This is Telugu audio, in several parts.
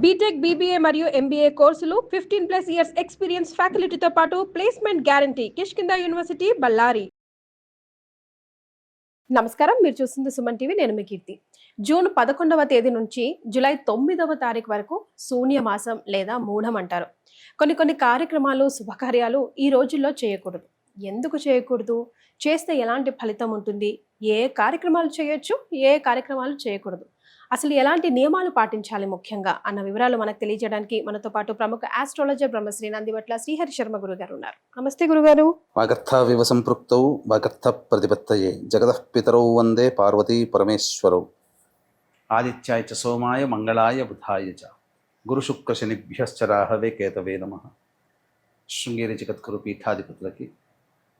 బీటెక్, బీబీఏ మరియు ఎంబీఏ కోర్సులు 15+ ఇయర్స్ ఎక్స్పీరియన్స్ ఫ్యాకల్టీతో పాటు placement guarantee. Kishkinda university, Ballari. నమస్కారం, మీరు చూస్తుంది సుమన్ టీవీ. నేను మీ కీర్తి. జూన్ 11వ తేదీ నుంచి జూలై 9వ తారీఖు వరకు శూన్యమాసం లేదా మూఢం అంటారు. కొన్ని కార్యక్రమాలు, శుభకార్యాలు ఈ రోజుల్లో చేయకూడదు. ఎందుకు చేయకూడదు? చేస్తే ఎలాంటి ఫలితం ఉంటుంది? ఏ కార్యక్రమాలు చేయొచ్చు, ఏ కార్యక్రమాలు చేయకూడదు, అసలు ఎలాంటి నియమాలు పాటించాలి ముఖ్యంగా అన్న వివరాలు మనకు తెలియజేయడానికి మనతో పాటు ప్రముఖ ఆస్ట్రాలజర్ బ్రహ్మశ్రీ నందివట్ల శ్రీహరి శర్మ గురుగారు ఉన్నారు. నమస్తే గురుగారు. వాగర్థ వివ సంపృక్తౌ వాగర్థ ప్రతిపత్తయే జగతః పితరౌ వందే పార్వతీ పరమేశ్వరౌ. ఆదిత్యాయ చ సోమాయ మంగళాయ బుధాయ చ గురు శుక్ర శనిభ్యశ్చ రాహవే కేతవే నమః. శృంగేరి జగద్గురు పీఠాధిపతులకి,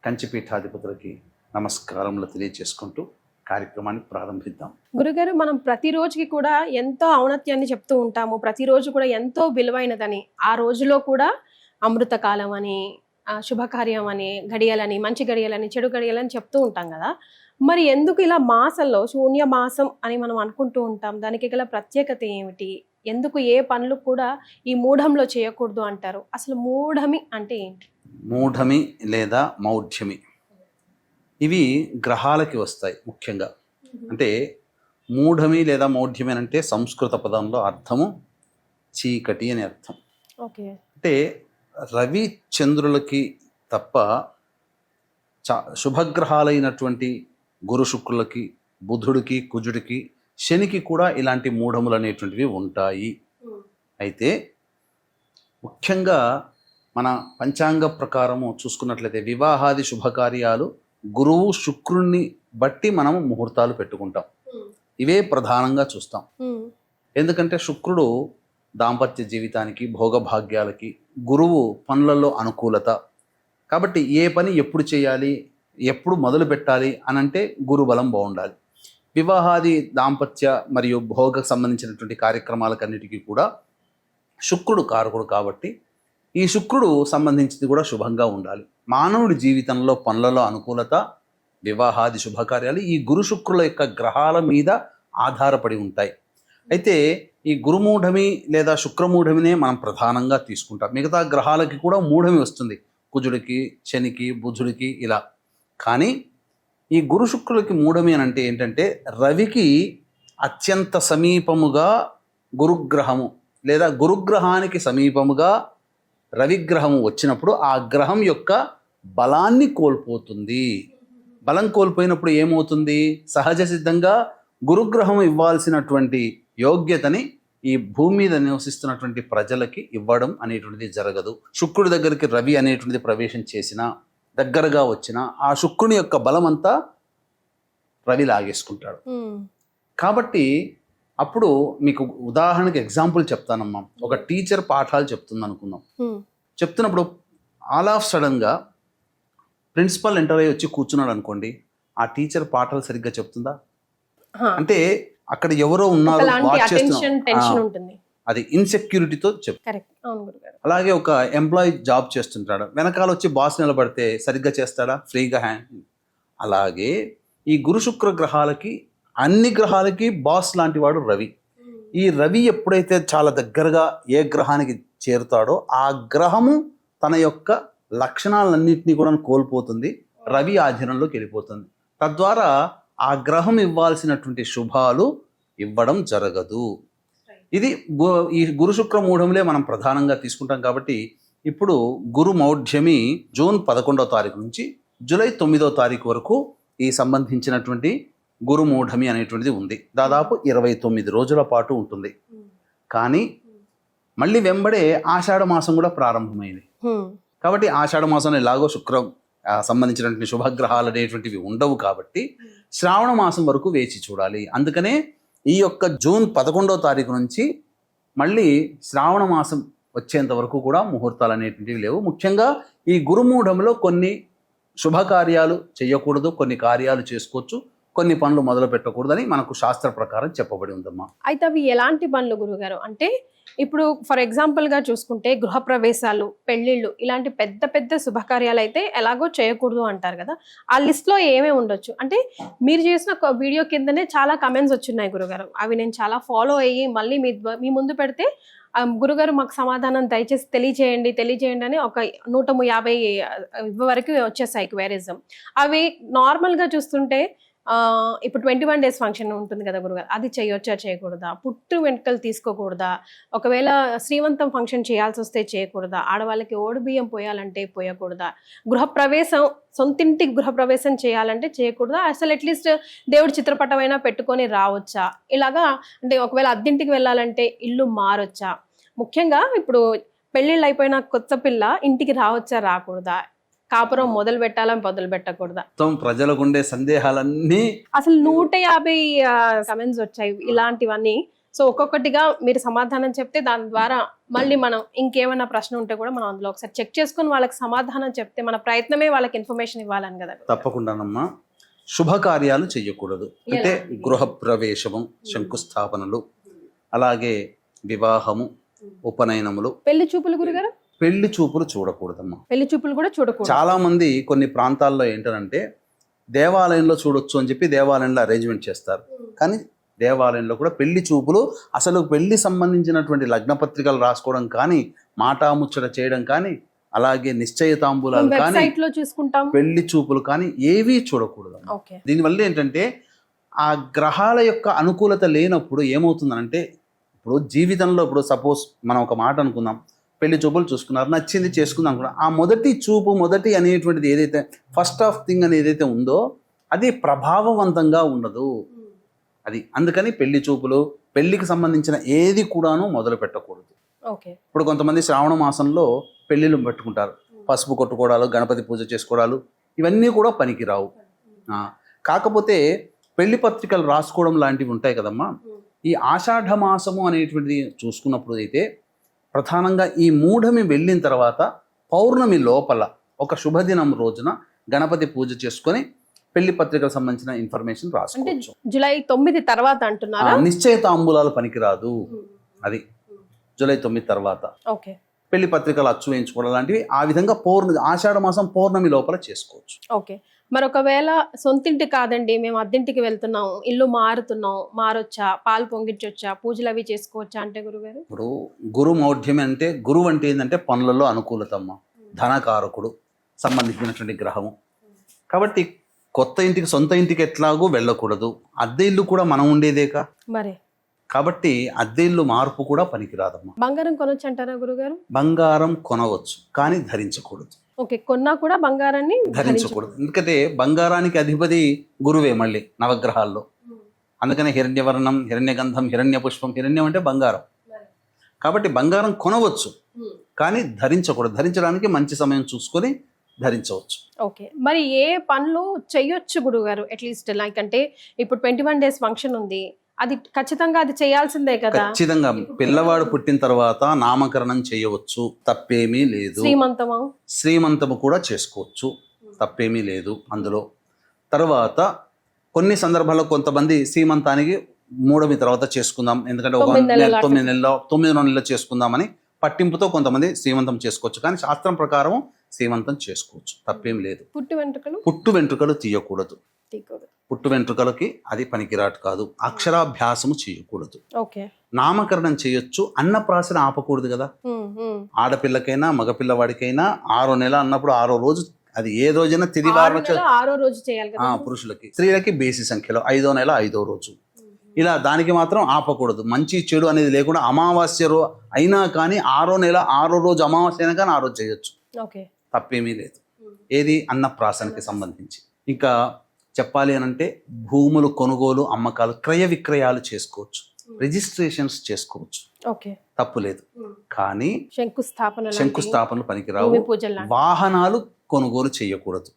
కంచి పీఠాధిపతులకి నమస్కారములు తెలియజేసుకుంటూ కార్యక్రమాన్ని ప్రారంభిద్దాం. గురుగారు, మనం ప్రతిరోజుకి కూడా ఎంతో ఔన్నత్యాన్ని చెప్తూ ఉంటాము. ప్రతిరోజు కూడా ఎంతో విలువైనదని, ఆ రోజులో కూడా అమృతకాలం అని, శుభకార్యం అని, గడియలని, మంచి గడియలని, చెడు గడియలని చెప్తూ ఉంటాం కదా. మరి ఎందుకు ఇలా మాసంలో శూన్య మాసం అని మనం అనుకుంటూ ఉంటాం? దానికి గల ప్రత్యేకత ఏమిటి? ఎందుకు ఏ పనులు కూడా ఈ మూఢంలో చేయకూడదు అంటారు? అసలు మూఢమి అంటే ఏంటి? మూఢమి లేదా మౌఢ్యమి ఇవి గ్రహాలకి వస్తాయి ముఖ్యంగా. అంటే మూఢమి లేదా మౌఢ్యమి అంటే సంస్కృత పదంలో అర్థము చీకటి అని అర్థం. అంటే రవి చంద్రులకి తప్ప శుభగ్రహాలైనటువంటి గురు శుక్రులకి, బుధుడికి, కుజుడికి, శనికి కూడా ఇలాంటి మూఢములు అనేటువంటివి ఉంటాయి. అయితే ముఖ్యంగా మన పంచాంగ ప్రకారము చూసుకున్నట్లయితే వివాహాది శుభకార్యాలు గురువు శుక్రుణ్ణి బట్టి మనం ముహూర్తాలు పెట్టుకుంటాం. ఇవే ప్రధానంగా చూస్తాం. ఎందుకంటే శుక్రుడు దాంపత్య జీవితానికి, భోగభాగ్యాలకి, గురువు పనులలో అనుకూలత. కాబట్టి ఏ పని ఎప్పుడు చేయాలి, ఎప్పుడు మొదలు పెట్టాలి అనంటే గురు బలం బాగుండాలి. వివాహాది దాంపత్య మరియు భోగకు సంబంధించినటువంటి కార్యక్రమాలకన్నిటికీ కూడా శుక్రుడు కారకుడు. కాబట్టి ఈ శుక్రుడు సంబంధించింది కూడా శుభంగా ఉండాలి. మానవుడి జీవితంలో పనులలో అనుకూలత, వివాహాది శుభకార్యాలు ఈ గురు శుక్రుల యొక్క గ్రహాల మీద ఆధారపడి ఉంటాయి. అయితే ఈ గురుమూఢమి లేదా శుక్రమూఢమినే మనం ప్రధానంగా తీసుకుంటాం. మిగతా గ్రహాలకి కూడా మూఢమి వస్తుంది, కుజుడికి, శనికి, బుధుడికి ఇలా. కానీ ఈ గురు శుక్రులకి మూఢమి అని అంటే ఏంటంటే రవికి అత్యంత సమీపముగా గురుగ్రహము లేదా గురుగ్రహానికి సమీపముగా రవిగ్రహము వచ్చినప్పుడు ఆ గ్రహం యొక్క బలాన్ని కోల్పోతుంది. బలం కోల్పోయినప్పుడు ఏమవుతుంది? సహజ సిద్ధంగా గురుగ్రహం ఇవ్వాల్సినటువంటి యోగ్యతని ఈ భూమి మీద నివసిస్తున్నటువంటి ప్రజలకి ఇవ్వడం అనేటువంటిది జరగదు. శుక్రుడి దగ్గరికి రవి అనేటువంటిది ప్రవేశం చేసినా, దగ్గరగా వచ్చినా ఆ శుక్రుని యొక్క బలం అంతా రవి లాగేసుకుంటాడు. కాబట్టి అప్పుడు మీకు ఉదాహరణకి ఎగ్జాంపుల్ చెప్తానమ్మా. ఒక టీచర్ పాఠాలు చెప్తుంది అనుకుందాం. చెప్తున్నప్పుడు ఆల్ ఆఫ్ సడన్గా ప్రిన్సిపల్ ఎంటర్ అయ్యి వచ్చి కూర్చున్నాడు అనుకోండి, ఆ టీచర్ పాఠాలు సరిగ్గా చెప్తుందా? అంటే అక్కడ ఎవరో ఉన్నారు, వాచ్ చేస్తున్నారు, అది ఇన్సెక్యూరిటీతో చెప్తారు. అలాగే ఒక ఎంప్లాయీ జాబ్ చేస్తుంటాడు, వెనకాల వచ్చి బాస్ నిలబడితే సరిగ్గా చేస్తాడా? ఫ్రీగా హ్యాండ్. అలాగే ఈ గురు శుక్ర గ్రహాలకి, అన్ని గ్రహాలకి బాస్ లాంటి వాడు రవి. ఈ రవి ఎప్పుడైతే చాలా దగ్గరగా ఏ గ్రహానికి చేరుతాడో ఆ గ్రహము తన యొక్క లక్షణాలన్నింటినీ కూడా కోల్పోతుంది, రవి ఆధీనంలోకి వెళ్ళిపోతుంది. తద్వారా ఆ గ్రహం ఇవ్వాల్సినటువంటి శుభాలు ఇవ్వడం జరగదు. ఇది ఈ గురు శుక్ర మూఢంలే మనం ప్రధానంగా తీసుకుంటాం. కాబట్టి ఇప్పుడు గురు మౌఢ్యమి జూన్ 11వ తారీఖు నుంచి జూలై 9వ తారీఖు వరకు ఈ సంబంధించినటువంటి గురు మూఢమి అనేటువంటిది ఉంది. దాదాపు 29 రోజుల పాటు ఉంటుంది. కానీ మళ్ళీ వెంబడే ఆషాఢ మాసం కూడా ప్రారంభమైంది. కాబట్టి ఆషాఢ మాసంలో ఎలాగో శుక్రం సంబంధించినటువంటి శుభగ్రహాలు అనేటువంటివి ఉండవు. కాబట్టి శ్రావణ మాసం వరకు వేచి చూడాలి. అందుకనే ఈ యొక్క జూన్ 11వ తారీఖు నుంచి మళ్ళీ శ్రావణ మాసం వచ్చేంత వరకు కూడా ముహూర్తాలు అనేటువంటివి లేవు. ముఖ్యంగా ఈ గురుమూఢంలో కొన్ని శుభకార్యాలు చేయకూడదు, కొన్ని కార్యాలు చేసుకోవచ్చు, కొన్ని పనులు మొదలు పెట్టకూడదని మనకు శాస్త్ర ప్రకారం చెప్పబడి ఉందమ్మా. అయితే అవి ఎలాంటి పనులు గురుగారు? అంటే ఇప్పుడు ఫర్ ఎగ్జాంపుల్గా చూసుకుంటే గృహప్రవేశాలు, పెళ్ళిళ్ళు, ఇలాంటి పెద్ద పెద్ద శుభకార్యాలు అయితే ఎలాగో చేయకూడదు అంటారు కదా. ఆ లిస్ట్లో ఏమేమి ఉండొచ్చు? అంటే మీరు చేసిన వీడియో కిందనే చాలా కమెంట్స్ వచ్చిన్నాయి గురుగారు. అవి నేను చాలా ఫాలో అయ్యి మళ్ళీ మీ ముందు పెడితే గురుగారు మాకు సమాధానం దయచేసి తెలియజేయండి అని ఒక 150 వరకు వచ్చేసాయి క్వైరీస్. అవి నార్మల్గా చూస్తుంటే ఇప్పుడు 21 డేస్ ఫంక్షన్ ఉంటుంది కదా గురుగారు, అది చేయొచ్చా చేయకూడదా, పుట్టు వెంట్రుకలు తీసుకోకూడదా, ఒకవేళ శ్రీమంతం ఫంక్షన్ చేయాల్సి వస్తే చేయకూడదా, ఆడవాళ్ళకి ఓడిబియ్యం పోయాలంటే పోయకూడదా, గృహప్రవేశం సొంతింటికి గృహప్రవేశం చేయాలంటే చేయకూడదా, అసలు అట్లీస్ట్ దేవుడి చిత్రపటమైనా పెట్టుకొని రావచ్చా, ఇలాగా అంటే ఒకవేళ అద్దెంటికి వెళ్ళాలంటే ఇల్లు మారొచ్చా, ముఖ్యంగా ఇప్పుడు పెళ్ళిళ్ళు అయిపోయిన కొత్త పిల్ల ఇంటికి రావచ్చా రాకూడదా, కాపురం మొదలు పెట్టకూడదా, మొత్తం ప్రజలకు ఉండే సందేహాలన్నీ అసలు 150 కమెంట్స్ వచ్చాయి ఇలాంటివన్నీ. సో ఒక్కొక్కటిగా మీరు సమాధానం చెప్తే దాని ద్వారా మళ్ళీ మనం ఇంకేమైనా ప్రశ్న ఉంటే కూడా మనం అందులో ఒకసారి చెక్ చేసుకొని వాళ్ళకి సమాధానం చెప్తే మన ప్రయత్నమే వాళ్ళకి ఇన్ఫర్మేషన్ ఇవ్వాలని కదా. తప్పకుండానమ్మా. శుభకార్యాలు చెయ్యకూడదు అంటే గృహప్రవేశము, శంకుస్థాపనలు, అలాగే వివాహము, ఉపనయనములు, పెళ్లి చూపులు గురుగారు, పెళ్లి చూపులు చూడకూడదమ్మా. పెళ్లి చూపులు కూడా చూడకూడదు. చాలా మంది కొన్ని ప్రాంతాల్లో ఏంటంటే దేవాలయంలో చూడొచ్చు అని చెప్పి దేవాలయంలో అరేంజ్మెంట్ చేస్తారు, కానీ దేవాలయంలో కూడా పెళ్లి చూపులు, అసలు పెళ్లి సంబంధించినటువంటి లగ్న పత్రికలు రాసుకోవడం కానీ, మాటాముచ్చట చేయడం కానీ, అలాగే నిశ్చయితాంబూలాలు కానీ, పెళ్లి చూపులు కానీ ఏవీ చూడకూడదు. దీనివల్ల ఏంటంటే ఆ గ్రహాల యొక్క అనుకూలత లేనప్పుడు ఏమవుతుందంటే, ఇప్పుడు జీవితంలో ఇప్పుడు సపోజ్ మనం ఒక మాట అనుకుందాం, పెళ్లి చూపులు చూసుకున్నారు, నచ్చింది చేసుకుందాం కూడా, ఆ మొదటి అనేటువంటిది ఏదైతే ఫస్ట్ ఆఫ్ థింగ్ అనేది ఏదైతే ఉందో అది ప్రభావవంతంగా ఉండదు. అది అందుకని పెళ్లి చూపులు, పెళ్లికి సంబంధించిన ఏది కూడాను మొదలు పెట్టకూడదు. ఇప్పుడు కొంతమంది శ్రావణ మాసంలో పెళ్లిళ్ళు పెట్టుకుంటారు, పసుపు కొట్టుకోవడాలు, గణపతి పూజ చేసుకోవడాలు, ఇవన్నీ కూడా పనికిరావు. కాకపోతే పెళ్లి పత్రికలు రాసుకోవడం లాంటివి ఉంటాయి కదమ్మా. ఈ ఆషాఢ మాసము అనేటువంటిది చూసుకున్నప్పుడు అయితే ప్రధానంగా ఈ మూఢమి వెళ్ళిన తర్వాత పౌర్ణమి లోపల ఒక శుభదినం రోజున గణపతి పూజ చేసుకొని పెళ్లి పత్రికలకు సంబంధించిన ఇన్ఫర్మేషన్ రాసుకోవచ్చు. జూలై 9 తర్వాత అంటున్నారా? నిశ్చయితాంబూలాలు పనికిరాదు. అది జూలై 9 తర్వాత పెళ్లి పత్రికలు అచ్చు వేయించుకోవడం లాంటివి ఆ విధంగా ఆషాఢ మాసం పౌర్ణమి లోపల చేసుకోవచ్చు. ఓకే. మరి ఒకవేళ సొంతింటి కాదండి, మేము అద్దెంటికి వెళ్తున్నాం, ఇల్లు మారొచ్చా, పాలు పొంగించొచ్చా, పూజలు అవి చేసుకోవచ్చా అంటే గురుగారు? ఇప్పుడు గురు మౌఢ్యం అంటే, గురువు అంటే ఏంటంటే పనులలో అనుకూలతమ్మ, ధనకారకుడు సంబంధించినటువంటి గ్రహము. కాబట్టి కొత్త ఇంటికి, సొంత ఇంటికి ఎట్లాగో వెళ్ళకూడదు. అద్దె ఇల్లు కూడా మనం ఉండేదేకా మరి, కాబట్టి అద్దె ఇల్లు మార్పు కూడా పనికిరాదమ్మా. బంగారం కొనొచ్చు అంటారా గురుగారు? బంగారం కొనవచ్చు కానీ ధరించకూడదు. ఓకే, కొన్నా కూడా బంగారాన్ని ధరించకూడదు. ఎందుకంటే బంగారానికి అధిపతి గురువే మళ్ళీ నవగ్రహాల్లో. అందుకనే హిరణ్యవర్ణం, హిరణ్యగంధం, హిరణ్య పుష్పం, హిరణ్యం అంటే బంగారం. కాబట్టి బంగారం కొనవచ్చు కానీ ధరించకూడదు. ధరించడానికి మంచి సమయం చూసుకొని ధరించవచ్చు. ఓకే, మరి ఏ పనులు చెయ్యొచ్చు గురుగారు? అట్లీస్ట్ లైక్ అంటే ఇప్పుడు 21 డేస్ ఫంక్షన్ ఉంది, అది ఖచ్చితంగా అది చేయాల్సిందే కదా. ఖచ్చితంగా పిల్లవాడు పుట్టిన తర్వాత నామకరణం చేయవచ్చు, తప్పేమీ లేదు. శ్రీమంతము కూడా చేసుకోవచ్చు, తప్పేమీ లేదు అందులో. తర్వాత కొన్ని సందర్భాల్లో కొంతమంది శ్రీమంతానికి మూడమి తర్వాత చేసుకుందాం, ఎందుకంటే 9 నెలల్లో చేసుకుందామని పట్టింపుతో కొంతమంది శ్రీమంతం చేసుకోవచ్చు, కానీ శాస్త్రం ప్రకారం శ్రీమంతం చేసుకోవచ్చు, తప్పేం లేదు. పుట్టు వెంట్రుకలు తీయకూడదు. పుట్టు వెంట్రుకలకి అది పనికిరాటు కాదు. అక్షరాభ్యాసము చేయకూడదు. నామకరణం చేయొచ్చు, అన్నప్రాసన ఆపకూడదు కదా. ఆడపిల్లకైనా మగపిల్లవాడికైనా 6వ నెల అన్నప్పుడు 6వ రోజు, అది ఏ రోజైనా తిది వారం పురుషులకి, స్త్రీలకి బేసి సంఖ్యలో 5వ నెల 5వ రోజు, ఇలా దానికి మాత్రం ఆపకూడదు. మంచి చెడు అనేది లేకుండా అమావాస్య అయినా కానీ 6వ నెల 6వ రోజు అమావాస్య అయినా కానీ ఆ రోజు చేయొచ్చు, తప్పేమీ లేదు. ఏది అన్నప్రాసనకి సంబంధించి. ఇంకా చెప్పాలి అని అంటే భూములు కొనుగోలు, అమ్మకాలు, క్రయ విక్రయాలు చేసుకోవచ్చు, రిజిస్ట్రేషన్స్ చేసుకోవచ్చు, తప్పు లేదు. కానీ శంకుస్థాపనలు పనికిరావు. వాహనాలు కొనుగోలు చేయకూడదు.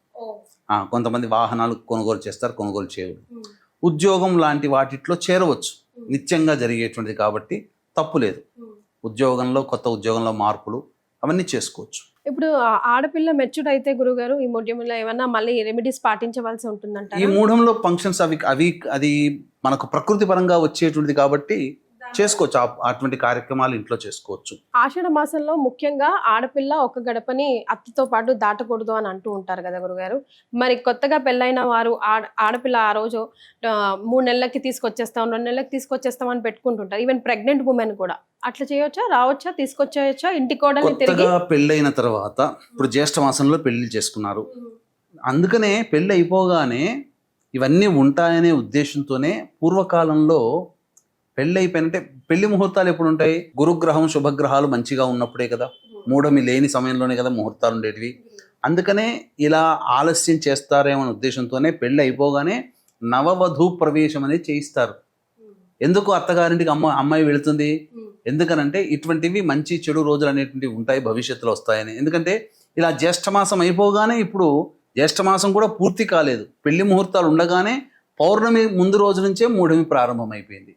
కొంతమంది వాహనాలు కొనుగోలు చేస్తారు, కొనుగోలు చేయకూడదు. ఉద్యోగం లాంటి వాటిలో చేరవచ్చు, నిత్యంగా జరిగేటువంటిది కాబట్టి తప్పు లేదు. ఉద్యోగంలో, కొత్త ఉద్యోగంలో మార్పులు అవన్నీ చేసుకోవచ్చు. ఇప్పుడు ఆడపిల్ల మెచ్యూర్డ్ అయితే గురుగారు ఈ మూఢ్యంలో ఏమన్నా మళ్ళీ రెమెడీస్ పాటించవలసి ఉంటుందంట? ఈ మూఢంలో ఫంక్షన్స్ అవి అది మనకు ప్రకృతి పరంగా వచ్చేటువంటిది కాబట్టి చేసుకోవచ్చు. అటువంటి కార్యక్రమాలు ఇంట్లో చేసుకోవచ్చు. ఆషాఢ మాసంలో ముఖ్యంగా ఆడపిల్ల ఒక గడపని అత్తతో పాటు దాటకూడదు అని అంటూ ఉంటారు కదా గురుగారు. మరి కొత్తగా పెళ్ళైన వారు ఆడపిల్ల ఆ రోజు 3 నెలలకి తీసుకొచ్చేస్తాం, 2 నెలలకి తీసుకొచ్చేస్తాం అని పెట్టుకుంటుంటారు. ఈవెన్ ప్రెగ్నెంట్ ఉమెన్ కూడా అట్లా చేయొచ్చా, రావచ్చా, తీసుకొచ్చేయచ్చా ఇంటి కోడల్ని తిరిగి? కొత్తగా పెళ్ళైన తర్వాత ఇప్పుడు జ్యేష్ఠ మాసంలో పెళ్లి చేసుకున్నారు, అందుకనే పెళ్ళి అయిపోగానే ఇవన్నీ ఉంటాయనే ఉద్దేశంతోనే పూర్వకాలంలో పెళ్ళి అయిపోయినంటే పెళ్లి ముహూర్తాలు ఎప్పుడు ఉంటాయి? గురుగ్రహం శుభగ్రహాలు మంచిగా ఉన్నప్పుడే కదా, మూఢమి లేని సమయంలోనే కదా ముహూర్తాలు ఉండేటివి. అందుకనే ఇలా ఆలస్యం చేస్తారేమో అనే ఉద్దేశంతోనే పెళ్ళి అయిపోగానే నవవధూ ప్రవేశం అనేది చేయిస్తారు. ఎందుకు అత్తగారింటికి అమ్మాయి వెళుతుంది? ఎందుకనంటే ఇటువంటివి మంచి చెడు రోజులు అనేటువంటివి ఉంటాయి, భవిష్యత్తులో వస్తాయని. ఎందుకంటే ఇలా జ్యేష్ఠమాసం అయిపోగానే, ఇప్పుడు జ్యేష్ఠమాసం కూడా పూర్తి కాలేదు, పెళ్లి ముహూర్తాలు ఉండగానే పౌర్ణమి ముందు రోజు నుంచే మూఢమి ప్రారంభమైపోయింది.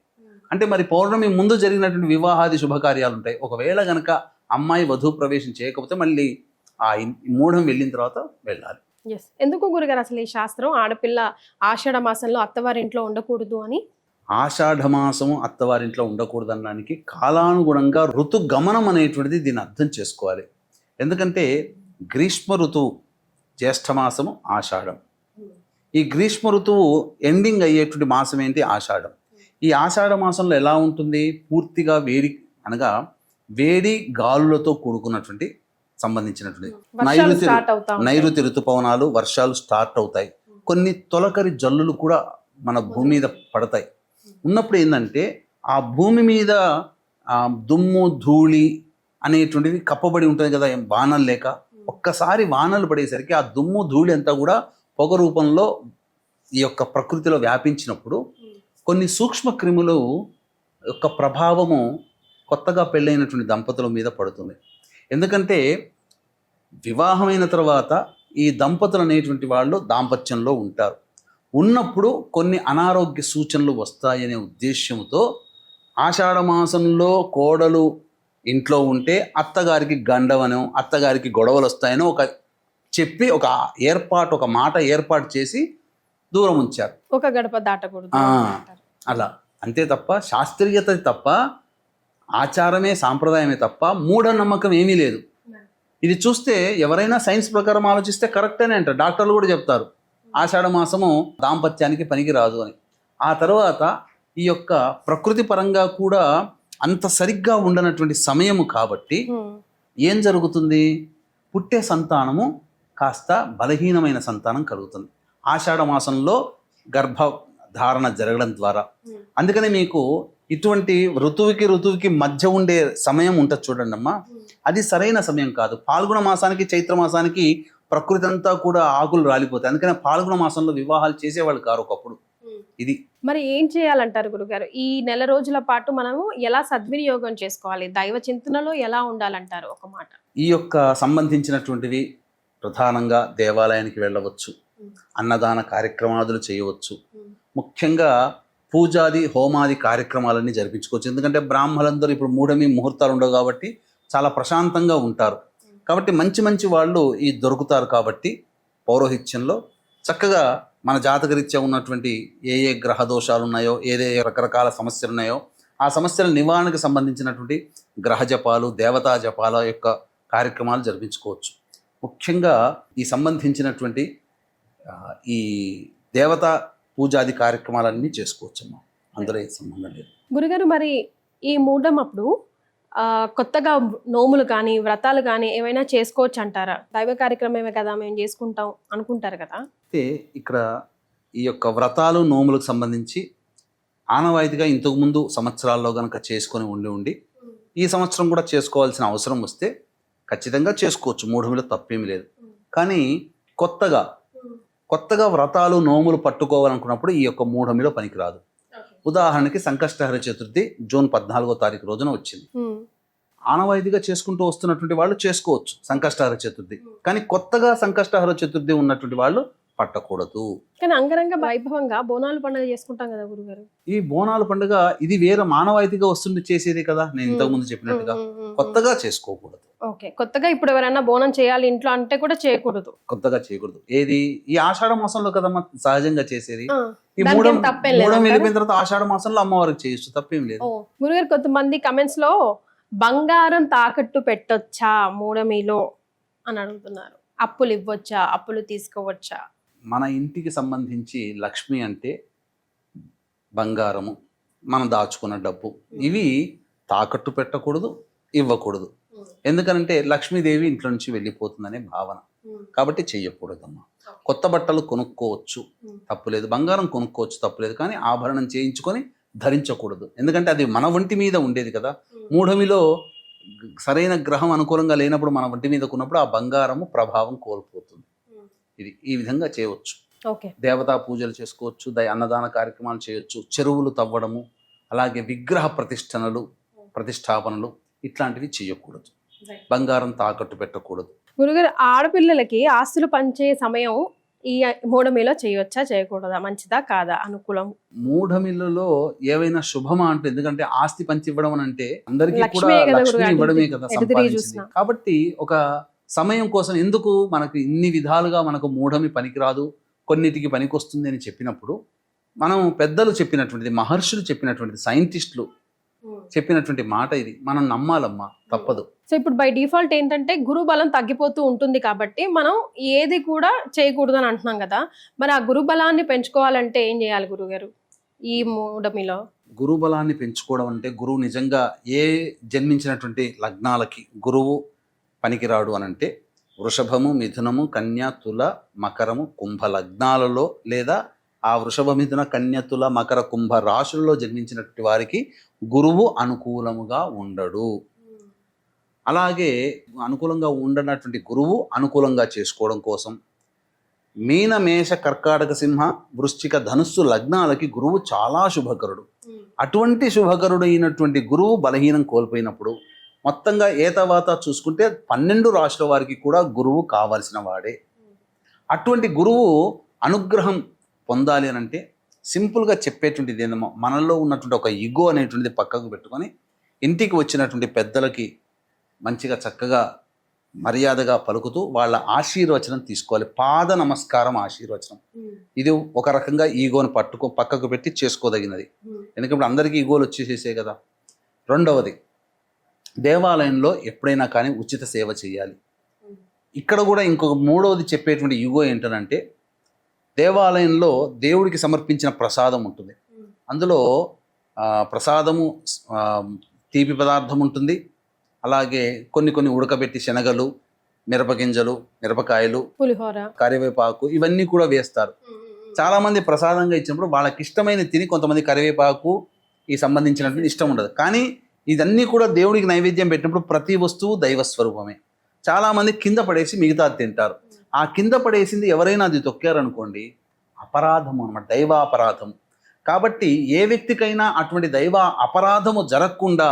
అంటే మరి పౌర్ణమి ముందు జరిగినటువంటి వివాహాది శుభకార్యాలు ఉంటాయి. ఒకవేళ గనక అమ్మాయి వధూ ప్రవేశం చేయకపోతే మళ్ళీ ఆ మూఢం వెళ్ళిన తర్వాత వెళ్ళాలి. ఎందుకు గురుగారు అసలు ఈ శాస్త్రం ఆడపిల్ల ఆషాఢ మాసంలో అత్తవారింట్లో ఉండకూడదు అని? ఆషాఢమాసము అత్తవారింట్లో ఉండకూడదు అనడానికి కాలానుగుణంగా ఋతుగమనం అనేటువంటిది దీన్ని అర్థం చేసుకోవాలి. ఎందుకంటే గ్రీష్మ ఋతువు జ్యేష్ఠమాసము ఆషాఢం. ఈ గ్రీష్మ ఋతువు ఎండింగ్ అయ్యేటువంటి మాసం ఏంటి? ఆషాఢం. ఈ ఆషాఢ మాసంలో ఎలా ఉంటుంది? పూర్తిగా వేడి, అనగా వేడి గాలులతో కూడుకున్నటువంటి సంబంధించినటువంటి నైరుతి ఋతుపవనాలు, వర్షాలు స్టార్ట్ అవుతాయి. కొన్ని తొలకరి జల్లులు కూడా మన భూమి మీద పడతాయి. ఉన్నప్పుడు ఏంటంటే ఆ భూమి మీద దుమ్ము ధూళి అనేటువంటివి కప్పబడి ఉంటుంది కదా, వానలు లేక. ఒక్కసారి వానలు పడేసరికి ఆ దుమ్ము ధూళి అంతా కూడా పొగ రూపంలో ఈ యొక్క ప్రకృతిలో వ్యాపించినప్పుడు కొన్ని సూక్ష్మ క్రిములు యొక్క ప్రభావము కొత్తగా పెళ్ళైనటువంటి దంపతుల మీద పడుతుంది. ఎందుకంటే వివాహమైన తర్వాత ఈ దంపతులు అనేటువంటి వాళ్ళు దాంపత్యంలో ఉంటారు. ఉన్నప్పుడు కొన్ని అనారోగ్య సూచనలు వస్తాయనే ఉద్దేశ్యంతో ఆషాఢ మాసంలో కోడలు ఇంట్లో ఉంటే అత్తగారికి గండవనో, అత్తగారికి గొడవలు వస్తాయనో ఒక మాట ఏర్పాటు చేసి దూరం ఉంచారు. ఒక గడప దాటకూడదు అలా. అంతే తప్ప శాస్త్రీయత తప్ప, ఆచారమే సాంప్రదాయమే తప్ప మూఢనమ్మకం ఏమీ లేదు. ఇది చూస్తే ఎవరైనా సైన్స్ ప్రకారం ఆలోచిస్తే కరెక్టేనే అంటారు. డాక్టర్లు కూడా చెప్తారు ఆషాఢ మాసము దాంపత్యానికి పనికి రాదు అని. ఆ తర్వాత ఈ యొక్క ప్రకృతి పరంగా కూడా అంత సరిగ్గా ఉండనటువంటి సమయము కాబట్టి ఏం జరుగుతుంది? పుట్టే సంతానము కాస్త బలహీనమైన సంతానం కలుగుతుంది ఆషాఢ మాసంలో గర్భధారణ జరగడం ద్వారా. అందుకని మీకు ఇటువంటి ఋతువుకి మధ్య ఉండే సమయం ఉంటుంది చూడండి అమ్మా, అది సరైన సమయం కాదు. పాల్గొన మాసానికి చైత్ర మాసానికి ప్రకృతి అంతా కూడా ఆకులు రాలిపోతాయి. అందుకని పాల్గొన మాసంలో వివాహాలు చేసేవాళ్ళు కారు ఒకప్పుడు. ఇది మరి ఏం చేయాలంటారు గురుగారు? ఈ నెల రోజుల పాటు మనము ఎలా సద్వినియోగం చేసుకోవాలి? దైవ చింతనలో ఎలా ఉండాలంటారు ఒక మాట? ఈ యొక్క సంబంధించినటువంటివి ప్రధానంగా దేవాలయానికి వెళ్ళవచ్చు, అన్నదాన కార్యక్రమాదులు చేయవచ్చు, ముఖ్యంగా పూజాది హోమాది కార్యక్రమాలన్నీ జరిపించుకోవచ్చు. ఎందుకంటే బ్రాహ్మణులందరూ ఇప్పుడు మూఢమి ముహూర్తాలు ఉండవు కాబట్టి చాలా ప్రశాంతంగా ఉంటారు. కాబట్టి మంచి మంచి వాళ్ళు ఈ దొరుకుతారు. కాబట్టి పౌరోహిత్యంలో చక్కగా మన జాతకరీత్యా ఉన్నటువంటి ఏ గ్రహ దోషాలు ఉన్నాయో, రకరకాల సమస్యలు ఉన్నాయో ఆ సమస్యల నివారణకు సంబంధించినటువంటి గ్రహ జపాలు, దేవతా జపాల యొక్క కార్యక్రమాలు జరిపించుకోవచ్చు. ముఖ్యంగా ఈ సంబంధించినటువంటి ఈ దేవతా పూజాది కార్యక్రమాలన్నీ చేసుకోవచ్చమ్మా, అందులో ఏ సంబంధం లేదు. గురుగారు, మరి ఈ మూఢం అప్పుడు కొత్తగా నోములు కానీ వ్రతాలు కానీ ఏమైనా చేసుకోవచ్చు అంటారా? దైవ కార్యక్రమమే కదా మేము చేసుకుంటాం అనుకుంటారు కదా. అయితే ఇక్కడ ఈ యొక్క వ్రతాలు నోములకు సంబంధించి ఆనవాయితీగా ఇంతకుముందు సంవత్సరాల్లో కనుక చేసుకొని ఉండి ఈ సంవత్సరం కూడా చేసుకోవాల్సిన అవసరం వస్తే ఖచ్చితంగా చేసుకోవచ్చు, మూఢమిలో తప్పేమీ లేదు. కానీ కొత్తగా వ్రతాలు నోములు పట్టుకోవాలనుకున్నప్పుడు ఈ యొక్క మూఢమిలో పనికిరాదు. ఉదాహరణకి సంకష్టహర చతుర్థి జూన్ 14వ తారీఖు రోజున వచ్చింది. ఆనవాయితీగా చేసుకుంటూ వస్తున్నటువంటి వాళ్ళు చేసుకోవచ్చు సంకష్టహర చతుర్థి, కానీ కొత్తగా సంకష్టహర చతుర్థి ఉన్నటువంటి వాళ్ళు పట్టకూడదు. కానీ అంగరంగ వైభవంగా బోనాలు పండుగ చేసుకుంటాం కదా గురుగారు. ఈ బోనాల పండుగ ఇది వేరే మానవాయితీగా వస్తుంది చేసేది కదా, నేను ఇంతకుముందు చెప్పినట్టుగా కొత్తగా చేసుకోకూడదు. ఓకే, కొత్తగా ఇప్పుడు ఎవరైనా బోనం చేయాలి ఇంట్లో అంటే కూడా చేయకూడదు. కొత్తగా చేయకూడదు. ఏది ఈ ఆషాఢ మాసంలో కదమ్మా సహజంగా చేసేది. ఆ, ఈ దానికి మూడం ఏం తప్పేం మూడం లేదంటారా? వెళ్ళిపోయిన తర్వాత ఆషాఢ మాసంలో అమ్మవారికి చేయొచ్చు, తప్పేం లేదు. ఓ, గురుగారు కొంతమంది కమెంట్స్ లో బంగారం తాకట్టు పెట్టొచ్చా మూడమిలో అని అడుగుతున్నారు. అప్పులు ఇవ్వచ్చా, అప్పులు తీసుకోవచ్చా? మన ఇంటికి సంబంధించి లక్ష్మి అంటే బంగారము, మనం దాచుకున్న డబ్బు, ఇవి తాకట్టు పెట్టకూడదు, ఇవ్వకూడదు. ఎందుకనంటే లక్ష్మీదేవి ఇంట్లో నుంచి వెళ్ళిపోతుందనే భావన. కాబట్టి చెయ్యకూడదమ్మా. కొత్త బట్టలు కొనుక్కోవచ్చు, తప్పులేదు. బంగారం కొనుక్కోవచ్చు, తప్పులేదు. కానీ ఆభరణం చేయించుకొని ధరించకూడదు. ఎందుకంటే అది మన ఒంటి మీద ఉండేది కదా. మూఢమిలో సరైన గ్రహం అనుకూలంగా లేనప్పుడు మన ఒంటి మీద కొన్నప్పుడు ఆ బంగారము ప్రభావం కోల్పోతుంది. ఇది ఈ విధంగా చేయవచ్చు. ఓకే, దేవతా పూజలు చేసుకోవచ్చు, అన్నదాన కార్యక్రమాలు చేయొచ్చు, చెరువులు తవ్వడము, అలాగే విగ్రహ ప్రతిష్టాపనలు ఇట్లాంటివి చేయకూడదు. బంగారం తాకట్టు పెట్టకూడదు. గురుగారు ఆడపిల్లలకి ఆస్తులు పంచే సమయం ఈ మూడమిలో చేయవచ్చా, చేయకూడదా, మంచిదా కాదా, అనుకూలం? మూఢమిల్లలో ఏవైనా శుభమా అంటే, ఎందుకంటే ఆస్తి పంచి ఇవ్వడం అని అంటే అందరికీ కూడా లక్ష్మే కదా లక్ష్మి గురుగారు, ఇవ్వడమే కదా ఎటు తిరిగి సంపాదించింది. చూసినా. కాబట్టి ఒక సమయం కోసం ఎందుకు మనకు ఇన్ని విధాలుగా మనకు మూఢమి పనికిరాదు, కొన్నిటికి పనికొస్తుంది అని చెప్పినప్పుడు మనం పెద్దలు చెప్పినటువంటిది, మహర్షులు చెప్పినటువంటిది, సైంటిస్టులు చెప్పినటువంటి మాట ఇది మనం నమ్మాలమ్మా, తప్పదు. సో ఇప్పుడు బై డిఫాల్ట్ ఏంటంటే గురు బలం తగ్గిపోతూ ఉంటుంది కాబట్టి మనం ఏది కూడా చేయకూడదు అని అంటున్నాం కదా. మరి ఆ గురు బలాన్ని పెంచుకోవాలంటే ఏం చేయాలి గురుగారు ఈ మూడమిలో? గురువు బలాన్ని పెంచుకోవడం అంటే, గురువు నిజంగా ఏ జన్మించినటువంటి లగ్నాలకి గురువు పనికిరాడు అని అంటే, వృషభము, మిథునము, కన్య, తుల, మకరము, కుంభ లగ్నాలలో లేదా ఆ వృషభ, మిథున, కన్య, తుల, మకర, కుంభ రాశుల్లో జన్మించినటువంటి వారికి గురువు అనుకూలముగా ఉండడు. అలాగే అనుకూలంగా ఉండనటువంటి గురువు అనుకూలంగా చేసుకోవడం కోసం మీన, మేష, కర్కాటక, సింహ, వృశ్చిక, ధనుస్సు లగ్నాలకి గురువు చాలా శుభకరుడు. అటువంటి శుభకరుడు అయినటువంటి గురువు బలహీనం కోల్పోయినప్పుడు మొత్తంగా ఏతవాత చూసుకుంటే 12 రాశుల వారికి కూడా గురువు కావాల్సిన వాడే. అటువంటి గురువు అనుగ్రహం పొందాలి అని అంటే సింపుల్గా చెప్పేటువంటిది ఏందమ్మా, మనలో ఉన్నటువంటి ఒక ఇగో అనేటువంటిది పక్కకు పెట్టుకొని ఇంటికి వచ్చినటువంటి పెద్దలకి మంచిగా చక్కగా మర్యాదగా పలుకుతూ వాళ్ళ ఆశీర్వచనం తీసుకోవాలి. పాద నమస్కారం ఆశీర్వచనం. ఇది ఒక రకంగా ఈగోని పక్కకు పెట్టి చేసుకోదగినది. ఎందుకంటే అందరికీ ఈగోలు వచ్చేసేసే కదా. రెండవది, దేవాలయంలో ఎప్పుడైనా కానీ ఉచిత సేవ చేయాలి. ఇక్కడ కూడా ఇంకొక మూడవది చెప్పేటువంటి ఈగో ఏంటనంటే, దేవాలయంలో దేవుడికి సమర్పించిన ప్రసాదం ఉంటుంది. అందులో ప్రసాదము తీపి పదార్థం ఉంటుంది. అలాగే కొన్ని ఉడకబెట్టి శనగలు, మిరపగింజలు, మిరపకాయలు, పులిహోర, కరివేపాకు ఇవన్నీ కూడా వేస్తారు. చాలామంది ప్రసాదంగా ఇచ్చినప్పుడు వాళ్ళకి ఇష్టమైన తిని, కొంతమంది కరివేపాకు ఈ సంబంధించినటువంటి ఇష్టం ఉండదు. కానీ ఇదన్నీ కూడా దేవుడికి నైవేద్యం పెట్టినప్పుడు ప్రతి వస్తువు దైవస్వరూపమే. చాలామంది కింద పడేసి మిగతా తింటారు. ఆ కింద పడేసింది ఎవరైనా అది తొక్కారనుకోండి, అపరాధము అన్నమాట, దైవ అపరాధం. కాబట్టి ఏ వ్యక్తికైనా అటువంటి దైవ అపరాధము జరగకుండా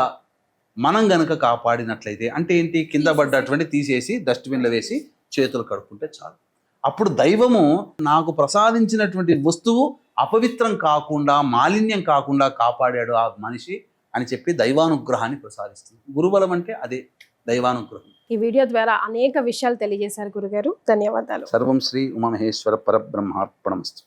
మనం గనక కాపాడినట్లయితే, అంటే ఏంటి, కింద పడ్డటువంటి తీసేసి డస్ట్బిన్లో వేసి చేతులు కడుక్కుంటే చాలు. అప్పుడు దైవము నాకు ప్రసాదించినటువంటి వస్తువు అపవిత్రం కాకుండా, మాలిన్యం కాకుండా కాపాడాడు ఆ మనిషి అని చెప్పి దైవానుగ్రహాన్ని ప్రసాదిస్తుంది. గురుబలం అంటే అదే దైవానుగ్రహం. ఈ వీడియో ద్వారా అనేక విషయాలు తెలియజేశారు గురుగారు. ధన్యవాదాలు. సర్వం శ్రీ ఉమామహేశ్వర పరబ్రహ్మార్పణమస్తు.